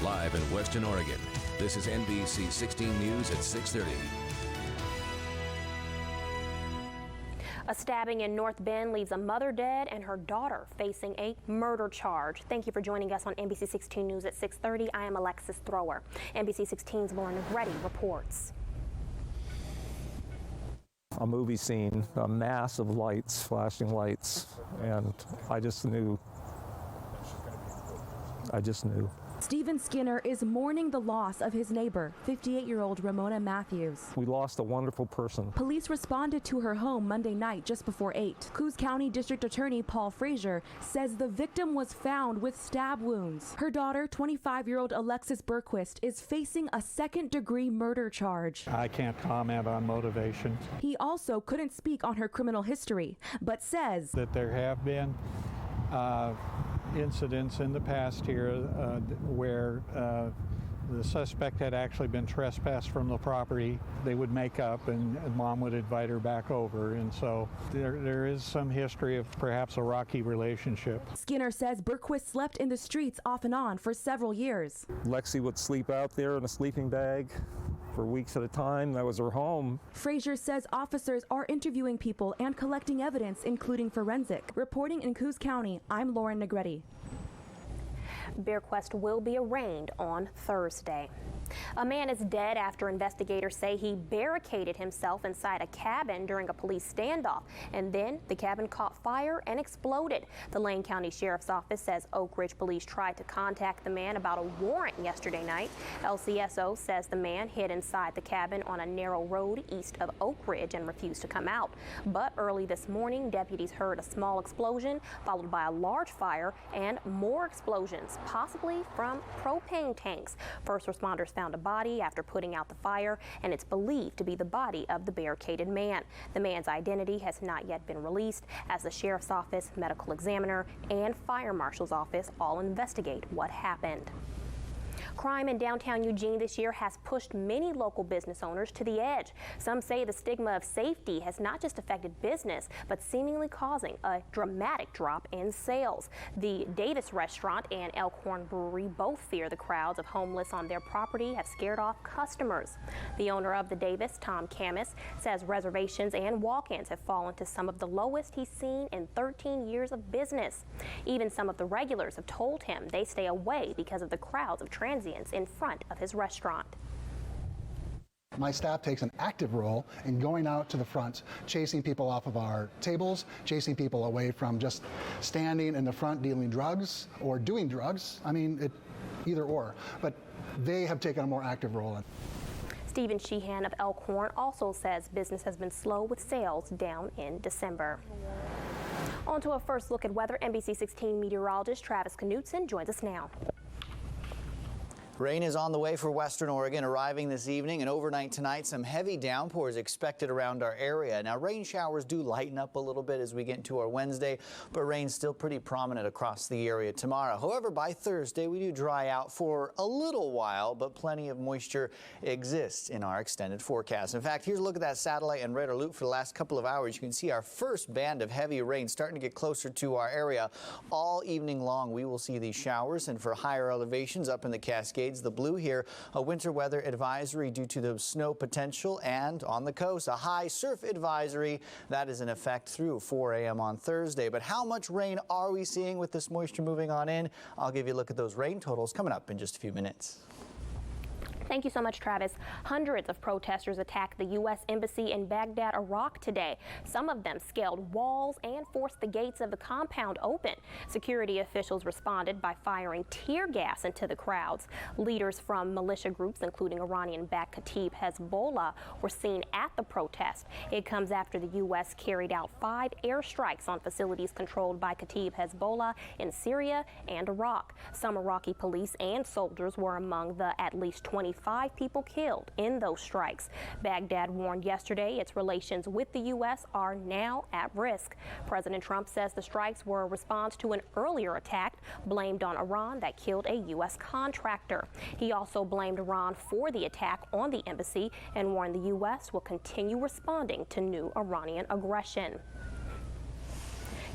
Live in Western Oregon, this is NBC 16 News at 6:30. A stabbing in North Bend leaves a mother dead and her daughter facing a murder charge. Thank you for joining us on NBC 16 News at 6:30. I am Alexis Thrower. NBC 16's Lauren Negretti reports. A movie scene, a mass of lights, flashing lights, and I just knew. Stephen Skinner is mourning the loss of his neighbor, 58-year-old Ramona Matthews. We lost a wonderful person. Police responded to her home Monday night just before 8. Coos County District Attorney Paul Frazier says the victim was found with stab wounds. Her daughter, 25-year-old Alexis Berquist, is facing a second-degree murder charge. I can't comment on motivation. He also couldn't speak on her criminal history, but says that there have been incidents in the past here where the suspect had actually been trespassed from the property. They would make up and mom would invite her back over, and so there is some history of perhaps a rocky relationship. Skinner says Berquist slept in the streets off and on for several years. Lexi would sleep out there in a sleeping bag for weeks at a time. That was her home. Frazier says officers are interviewing people and collecting evidence, including forensic. Reporting in Coos County, I'm Lauren Negretti. Berquist will be arraigned on Thursday. A man is dead after investigators say he barricaded himself inside a cabin during a police standoff, and then the cabin caught fire and exploded. The Lane County Sheriff's Office says Oak Ridge police tried to contact the man about a warrant yesterday night. LCSO says the man hid inside the cabin on a narrow road east of Oak Ridge and refused to come out. But early this morning, deputies heard a small explosion followed by a large fire and more explosions, possibly from propane tanks. First responders found a body after putting out the fire, and it's believed to be the body of the barricaded man. The man's identity has not yet been released as the sheriff's office, medical examiner, and fire marshal's office all investigate what happened. Crime in downtown Eugene this year has pushed many local business owners to the edge. Some say the stigma of safety has not just affected business, but seemingly causing a dramatic drop in sales. The Davis restaurant and Elkhorn Brewery both fear the crowds of homeless on their property have scared off customers. The owner of the Davis, Tom Camus, says reservations and walk-ins have fallen to some of the lowest he's seen in 13 years of business. Even some of the regulars have told him they stay away because of the crowds of transients in front of his restaurant. My staff takes an active role in going out to the front, chasing people off of our tables, chasing people away from just standing in the front dealing drugs or doing drugs. I mean, either or, but they have taken a more active role. Stephen Sheehan of Elkhorn also says business has been slow with sales down in December. On to a first look at weather. NBC 16 meteorologist Travis Knutson joins us now. Rain is on the way for Western Oregon, arriving this evening and overnight tonight. Some heavy downpours expected around our area. Now, rain showers do lighten up a little bit as we get into our Wednesday, but rain's still pretty prominent across the area tomorrow. However, by Thursday, we do dry out for a little while, but plenty of moisture exists in our extended forecast. In fact, here's a look at that satellite and red alert for the last couple of hours. You can see our first band of heavy rain starting to get closer to our area. All evening long, we will see these showers, and for higher elevations up in the Cascades, the blue here, a winter weather advisory due to the snow potential, and on the coast, a high surf advisory that is in effect through 4 a.m. on Thursday. But how much rain are we seeing with this moisture moving on in? I'll give you a look at those rain totals coming up in just a few minutes. Thank you so much, Travis. Hundreds of protesters attacked the U.S. Embassy in Baghdad, Iraq today. Some of them scaled walls and forced the gates of the compound open. Security officials responded by firing tear gas into the crowds. Leaders from militia groups, including Iranian-backed Kataib Hezbollah, were seen at the protest. It comes after the U.S. carried out 5 airstrikes on facilities controlled by Kataib Hezbollah in Syria and Iraq. Some Iraqi police and soldiers were among the at least 25 people killed in those strikes. Baghdad warned yesterday its relations with the U.S. are now at risk. President Trump says the strikes were a response to an earlier attack blamed on Iran that killed a U.S. contractor. He also blamed Iran for the attack on the embassy and warned the U.S. will continue responding to new Iranian aggression.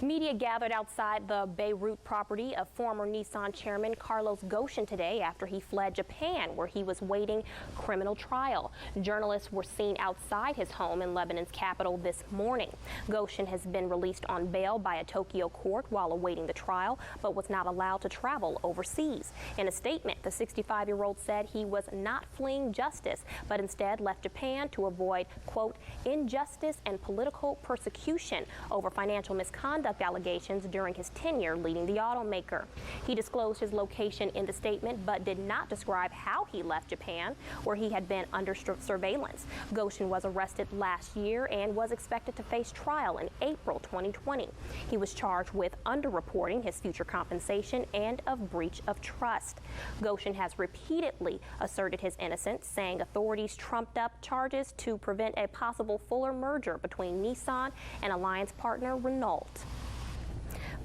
Media gathered outside the Beirut property of former Nissan chairman Carlos Ghosn today after he fled Japan, where he was waiting criminal trial. Journalists were seen outside his home in Lebanon's capital this morning. Ghosn has been released on bail by a Tokyo court while awaiting the trial, but was not allowed to travel overseas. In a statement, the 65-year-old said he was not fleeing justice, but instead left Japan to avoid, quote, injustice and political persecution over financial misconduct allegations during his tenure leading the automaker. He disclosed his location in the statement, but did not describe how he left Japan, where he had been under surveillance. Ghosn was arrested last year and was expected to face trial in April 2020. He was charged with underreporting his future compensation and of breach of trust. Ghosn has repeatedly asserted his innocence, saying authorities trumped up charges to prevent a possible fuller merger between Nissan and alliance partner Renault.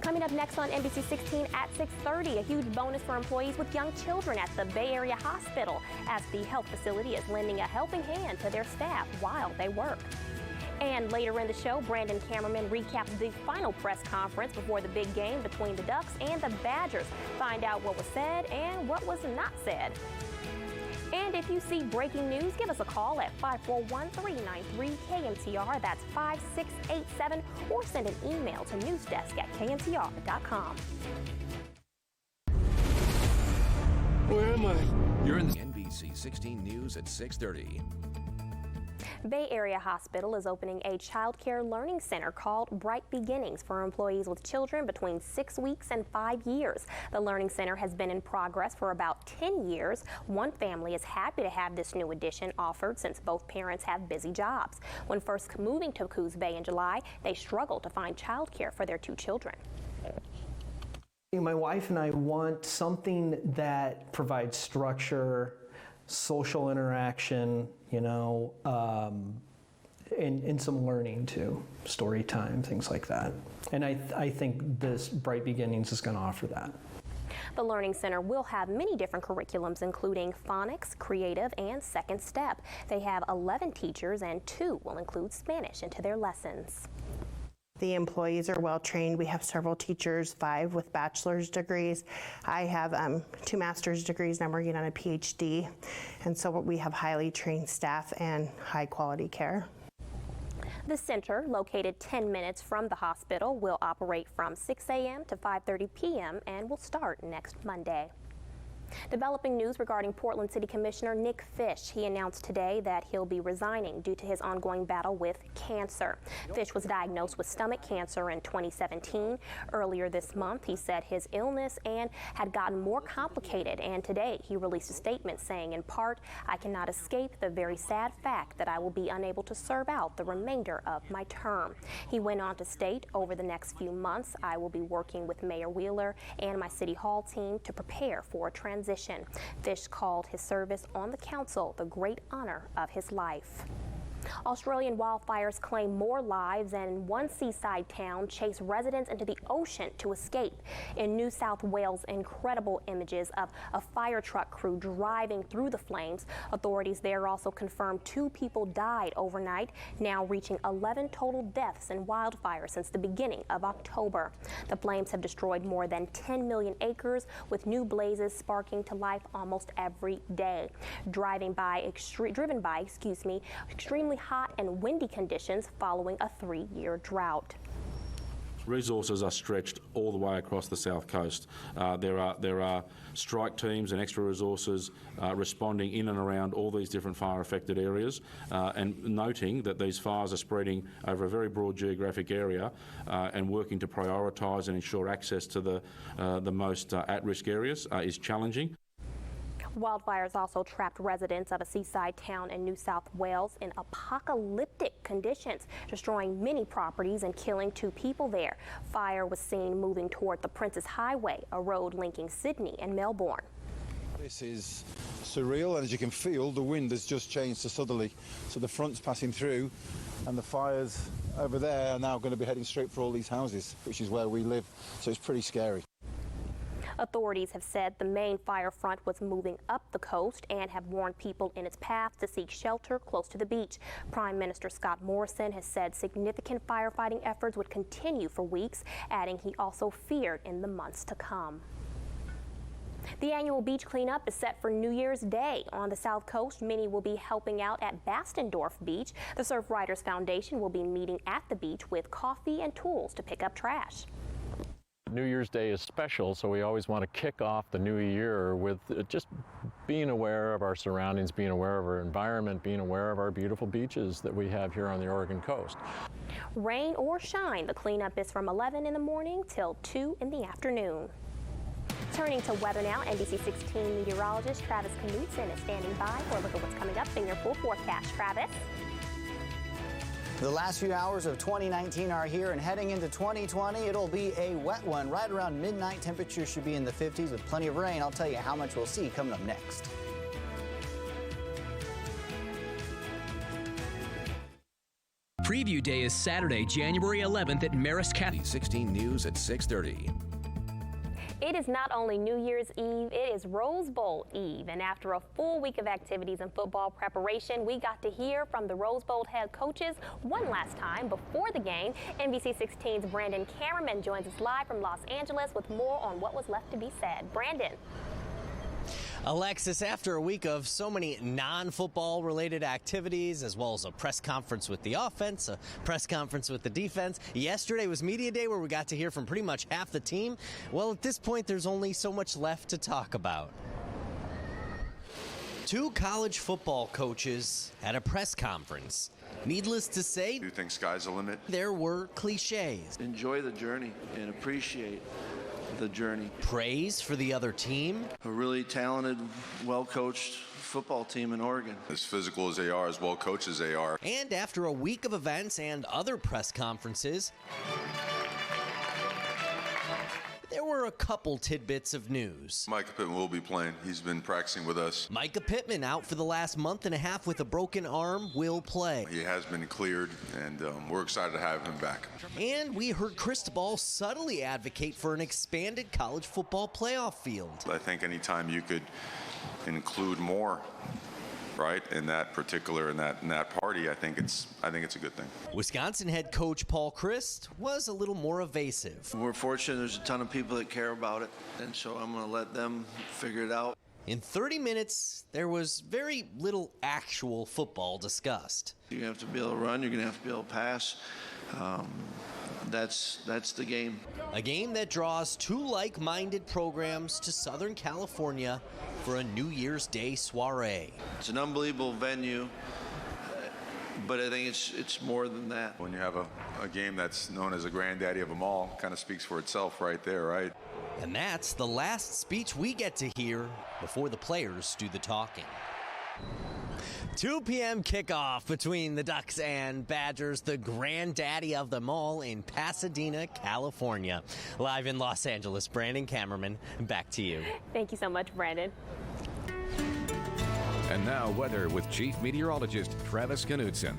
Coming up next on NBC 16 at 6:30, a huge bonus for employees with young children at the Bay Area Hospital, as the health facility is lending a helping hand to their staff while they work. And later in the show, Brandon Cameraman recaps the final press conference before the big game between the Ducks and the Badgers. Find out what was said and what was not said. And if you see breaking news, give us a call at 541-393-KNTR. That's 5687, or send an email to newsdesk@kntr.com. Where am I? You're in the NBC 16 News at 6:30. Bay Area Hospital is opening a child care learning center called Bright Beginnings for employees with children between 6 weeks and 5 years. The learning center has been in progress for about 10 years. One family is happy to have this new addition offered since both parents have busy jobs. When first moving to Coos Bay in July, they struggled to find child care for their 2 children. My wife and I want something that provides structure, social interaction, and some learning too, story time, things like that. And I think this Bright Beginnings is going to offer that. The Learning Center will have many different curriculums, including phonics, creative, and second step. They have 11 teachers, and 2 will include Spanish into their lessons. The employees are well trained. We have several teachers, 5 with bachelor's degrees. I have 2 master's degrees and I'm working on a PhD. And so we have highly trained staff and high quality care. The center, located 10 minutes from the hospital, will operate from 6 a.m. to 5:30 p.m. and will start next Monday. Developing news regarding Portland City Commissioner Nick Fish. He announced today that he'll be resigning due to his ongoing battle with cancer. Fish was diagnosed with stomach cancer in 2017. Earlier this month, he said his illness had gotten more complicated, and today he released a statement saying, in part, "I cannot escape the very sad fact that I will be unable to serve out the remainder of my term." He went on to state, "Over the next few months, I will be working with Mayor Wheeler and my City Hall team to prepare for a transition." Fish called his service on the council the great honor of his life. Australian wildfires claim more lives, and one seaside town chased residents into the ocean to escape. In New South Wales, incredible images of a fire truck crew driving through the flames. Authorities there also confirmed 2 people died overnight, now reaching 11 total deaths in wildfires since the beginning of October. The flames have destroyed more than 10 million acres, with new blazes sparking to life almost every day. Driven by extremely hot and windy conditions following a 3-year drought. Resources are stretched all the way across the south coast. There are strike teams and extra resources responding in and around all these different fire-affected areas, and noting that these fires are spreading over a very broad geographic area, and working to prioritise and ensure access to the most at-risk areas is challenging. Wildfires also trapped residents of a seaside town in New South Wales in apocalyptic conditions, destroying many properties and killing 2 people there. Fire was seen moving toward the Princess Highway, a road linking Sydney and Melbourne. This is surreal, and as you can feel, the wind has just changed to southerly. So the front's passing through, and the fires over there are now going to be heading straight for all these houses, which is where we live. So it's pretty scary. Authorities have said the main fire front was moving up the coast and have warned people in its path to seek shelter close to the beach. Prime Minister Scott Morrison has said significant firefighting efforts would continue for weeks, adding he also feared in the months to come. The annual beach cleanup is set for New Year's Day. On the South Coast, many will be helping out at Bastendorf Beach. The Surf Riders Foundation will be meeting at the beach with coffee and tools to pick up trash. New Year's Day is special, so we always want to kick off the new year with just being aware of our surroundings, being aware of our environment, being aware of our beautiful beaches that we have here on the Oregon coast. Rain or shine, the cleanup is from 11 in the morning till 2 in the afternoon. Turning to weather now, NBC 16 meteorologist Travis Knudsen is standing by for a look at what's coming up in your full forecast. Travis? The last few hours of 2019 are here, and heading into 2020, it'll be a wet one. Right around midnight, temperatures should be in the 50s with plenty of rain. I'll tell you how much we'll see coming up next. Preview Day is Saturday, January 11th at Marist County. 16 News at 6:30. It is not only New Year's Eve, it is Rose Bowl Eve. And after a full week of activities and football preparation, we got to hear from the Rose Bowl head coaches one last time before the game. NBC 16's Brandon Cameron joins us live from Los Angeles with more on what was left to be said. Brandon. Alexis, after a week of so many non-football related activities, as well as a press conference with the offense, a press conference with the defense, yesterday was media day where we got to hear from pretty much half the team. Well, at this point, there's only so much left to talk about. Two college football coaches at a press conference. Needless to say, do you think sky's the limit? There were cliches. Enjoy the journey and appreciate the journey. Praise for the other team. A really talented, well-coached football team in Oregon. As physical as they are, as well coached as they are. And after a week of events and other press conferences, there were a couple tidbits of news. Micah Pittman will be playing. He's been practicing with us. Micah Pittman, out for the last month and a half with a broken arm, will play. He has been cleared, and we're excited to have him back. And we heard Cristobal subtly advocate for an expanded college football playoff field. I think anytime you could include more, right, in that particular in that party, I think it's a good thing. Wisconsin head coach Paul Chryst was a little more evasive. We're fortunate there's a ton of people that care about it, and so I'm going to let them figure it out. In 30 minutes, there was very little actual football discussed. You have to be able to run, you're going to have to be able to pass. That's the game. A game that draws two like-minded programs to Southern California for a New Year's Day soiree. It's an unbelievable venue, but I think it's more than that. When you have a game that's known as a granddaddy of them all, kind of speaks for itself right there, right? And that's the last speech we get to hear before the players do the talking. 2 p.m. kickoff between the Ducks and Badgers, the granddaddy of them all in Pasadena, California. Live in Los Angeles, Brandon Cameron, back to you. Thank you so much, Brandon. And now weather with Chief Meteorologist Travis Knudsen.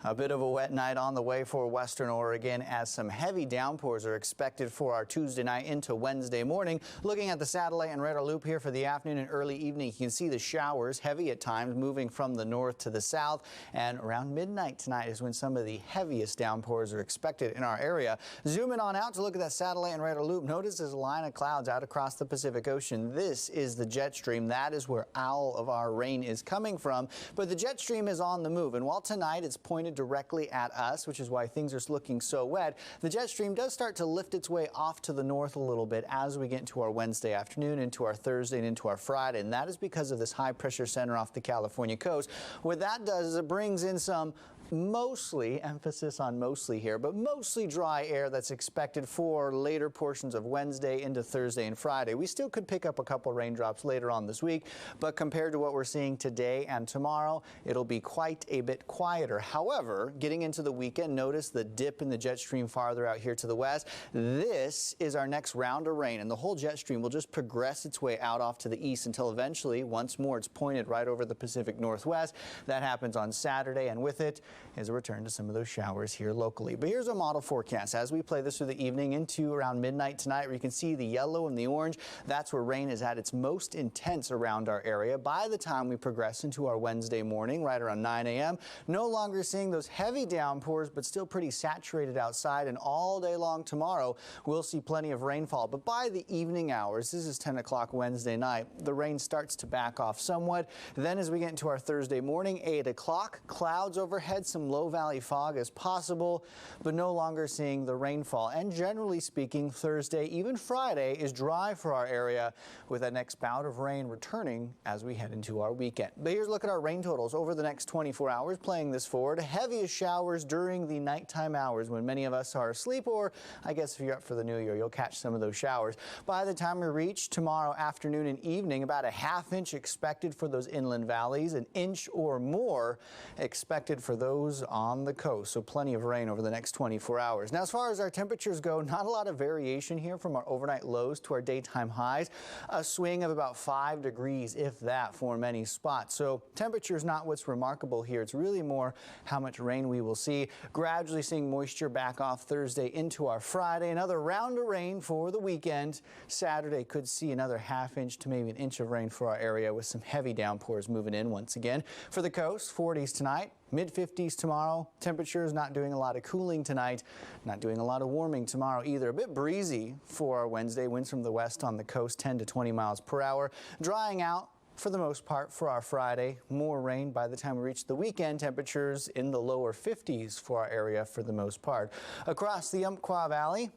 A bit of a wet night on the way for Western Oregon as some heavy downpours are expected for our Tuesday night into Wednesday morning. Looking at the satellite and radar loop here for the afternoon and early evening, you can see the showers, heavy at times, moving from the north to the south. And around midnight tonight is when some of the heaviest downpours are expected in our area. Zooming on out to look at that satellite and radar loop, notice there's a line of clouds out across the Pacific Ocean. This is the jet stream. That is where all of our rain is coming from. But the jet stream is on the move. And while tonight it's pointed directly at us, which is why things are looking so wet, the jet stream does start to lift its way off to the north a little bit as we get into our Wednesday afternoon, into our Thursday, and into our Friday. And that is because of this high pressure center off the California coast. What that does is it brings in some mostly, emphasis on mostly here, but mostly dry air that's expected for later portions of Wednesday into Thursday and Friday. We still could pick up a couple raindrops later on this week, but compared to what we're seeing today and tomorrow, it'll be quite a bit quieter. However, getting into the weekend, notice the dip in the jet stream farther out here to the west. This is our next round of rain, and the whole jet stream will just progress its way out off to the east until eventually, once more, it's pointed right over the Pacific Northwest. That happens on Saturday, and with it, is a return to some of those showers here locally. But here's a model forecast as we play this through the evening into around midnight tonight, where you can see the yellow and the orange. That's where rain is at its most intense around our area. By the time we progress into our Wednesday morning, right around 9 a.m., no longer seeing those heavy downpours, but still pretty saturated outside. And all day long tomorrow, we'll see plenty of rainfall. But by the evening hours, this is 10 o'clock Wednesday night, the rain starts to back off somewhat. Then as we get into our Thursday morning, 8 o'clock, clouds overhead, some low valley fog is possible, but no longer seeing the rainfall. And generally speaking, Thursday, even Friday, is dry for our area, with that next bout of rain returning as we head into our weekend. But here's a look at our rain totals over the next 24 hours, playing this forward. Heaviest showers during the nighttime hours when many of us are asleep, or I guess if you're up for the new year, you'll catch some of those showers. By the time we reach tomorrow afternoon and evening, about a ½ inch expected for those inland valleys, an inch or more expected for those on the coast. So plenty of rain over the next 24 hours. Now, as far as our temperatures go, not a lot of variation here from our overnight lows to our daytime highs. A swing of about 5 degrees, if that, for many spots. So temperature is not what's remarkable here. It's really more how much rain we will see. Gradually seeing moisture back off Thursday into our Friday. Another round of rain for the weekend. Saturday could see another ½ inch to maybe an inch of rain for our area, with some heavy downpours moving in once again. For the coast, 40s tonight. Mid-50s tomorrow. Temperatures not doing a lot of cooling tonight, not doing a lot of warming tomorrow either. A bit breezy for our Wednesday. Winds from the west on the coast, 10 to 20 miles per hour. Drying out for the most part for our Friday. More rain by the time we reach the weekend. Temperatures in the lower 50s for our area for the most part. Across the Umpqua Valley,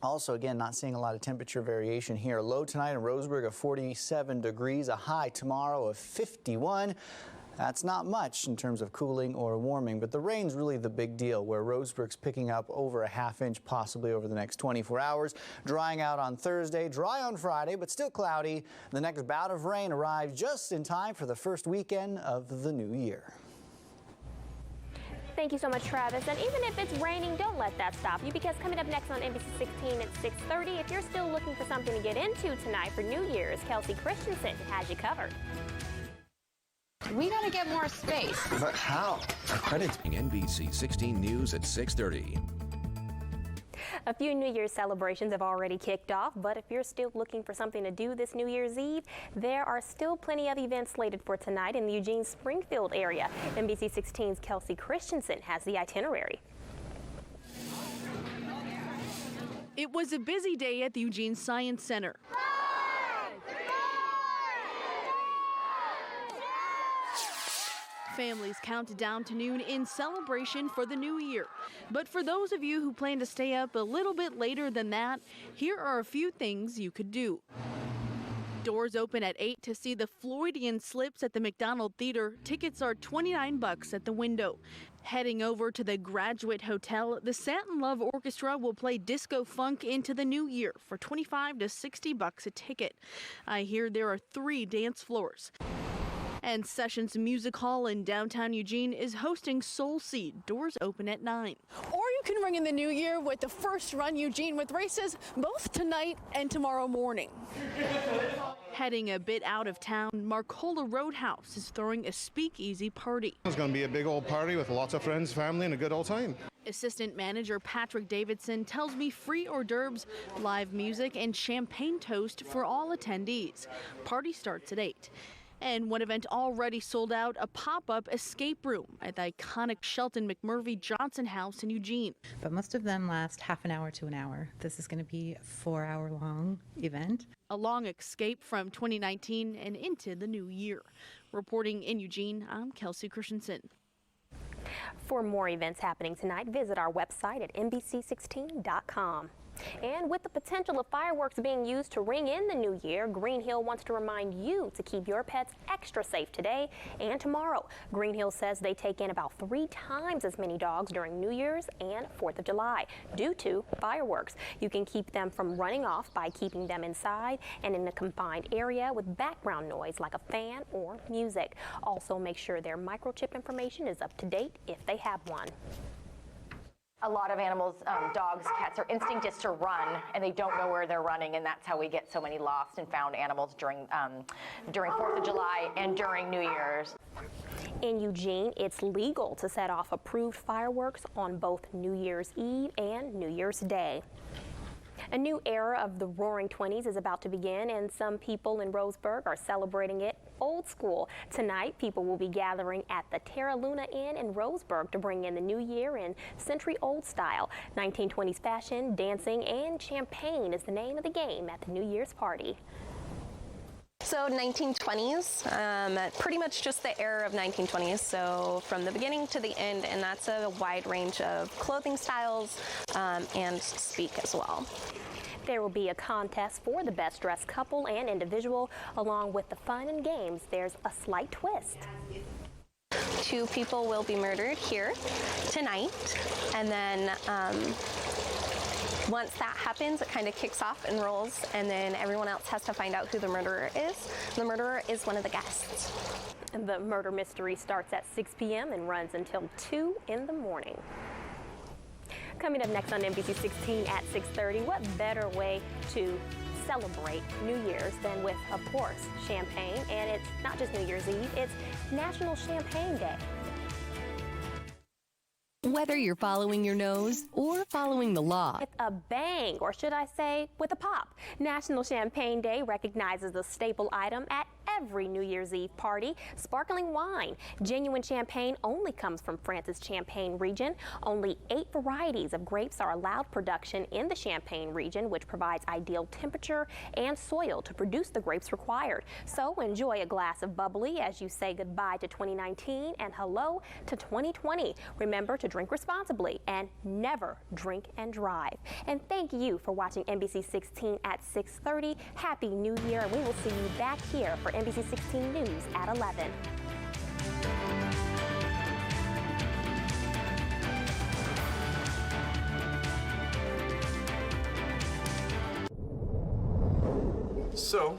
also, again, not seeing a lot of temperature variation here. Low tonight in Roseburg of 47 degrees, a high tomorrow of 51. That's not much in terms of cooling or warming, but the rain's really the big deal, where Roseburg's picking up over a ½ inch possibly over the next 24 hours. Drying out on Thursday, dry on Friday, but still cloudy. The next bout of rain arrives just in time for the first weekend of the new year. Thank you so much, Travis. And even if it's raining, don't let that stop you, because coming up next on NBC 16 at 6:30, if you're still looking for something to get into tonight for New Year's, Kelsey Christensen has you covered. We gotta get more space. But how? Credits NBC 16 News at 6:30. A few New Year's celebrations have already kicked off, but if you're still looking for something to do this New Year's Eve, there are still plenty of events slated for tonight in the Eugene-Springfield area. NBC 16's Kelsey Christensen has the itinerary. It was a busy day at the Eugene Science Center. Families counted down to noon in celebration for the new year. But for those of you who plan to stay up a little bit later than that, here are a few things you could do. Doors open at 8 to see the Floydian Slips at the McDonald Theater. Tickets are $29 at the window. Heading over to the Graduate Hotel, the Satin Love Orchestra will play disco funk into the new year for $25 to $60 a ticket. I hear there are 3 dance floors. And Sessions Music Hall in downtown Eugene is hosting Soul Seed. Doors open at 9. Or you can ring in the new year with the First Run Eugene, with races both tonight and tomorrow morning. Heading a bit out of town, Marcola Roadhouse is throwing a speakeasy party. It's going to be a big old party with lots of friends, family, and a good old time. Assistant manager Patrick Davidson tells me free hors d'oeuvres, live music, and champagne toast for all attendees. Party starts at 8. And one event already sold out, a pop-up escape room at the iconic Shelton McMurphy Johnson House in Eugene. But most of them last half an hour to an hour. This is going to be a 4-hour-long event. A long escape from 2019 and into the new year. Reporting in Eugene, I'm Kelsey Christensen. For more events happening tonight, visit our website at NBC16.com. And with the potential of fireworks being used to ring in the new year, Green Hill wants to remind you to keep your pets extra safe today and tomorrow. Green Hill says they take in about 3 times as many dogs during New Year's and 4th of July due to fireworks. You can keep them from running off by keeping them inside and in a confined area with background noise like a fan or music. Also, make sure their microchip information is up to date if they have one. A lot of animals, dogs, cats, their instinct is to run, and they don't know where they're running, and that's how we get so many lost and found animals during 4th of July and during New Year's. In Eugene, it's legal to set off approved fireworks on both New Year's Eve and New Year's Day. A new era of the Roaring 20s is about to begin, and some people in Roseburg are celebrating it old school. Tonight, people will be gathering at the Terra Luna Inn in Roseburg to bring in the new year in century-old style. 1920s fashion, dancing, and champagne is the name of the game at the New Year's party. So 1920s, pretty much just the era of 1920s, so from the beginning to the end, and that's a wide range of clothing styles and speak as well. There will be a contest for the best dressed couple and individual. Along with the fun and games, there's a slight twist. 2 people will be murdered here tonight, and then once that happens, it kind of kicks off and rolls, and then everyone else has to find out who the murderer is. The murderer is one of the guests. And the murder mystery starts at 6 p.m. and runs until 2 in the morning. Coming up next on NBC 16 at 6:30, what better way to celebrate New Year's than with, of course, champagne. And it's not just New Year's Eve, it's National Champagne Day. Whether you're following your nose or following the law. With a bang, or should I say with a pop. National Champagne Day recognizes the staple item at every New Year's Eve party, sparkling wine. Genuine champagne only comes from France's Champagne region. Only 8 varieties of grapes are allowed production in the Champagne region, which provides ideal temperature and soil to produce the grapes required. So enjoy a glass of bubbly as you say goodbye to 2019 and hello to 2020. Remember to drink responsibly and never drink and drive. And thank you for watching NBC 16 at 6:30. Happy New Year, and we will see you back here for NBC 16 News at 11. So,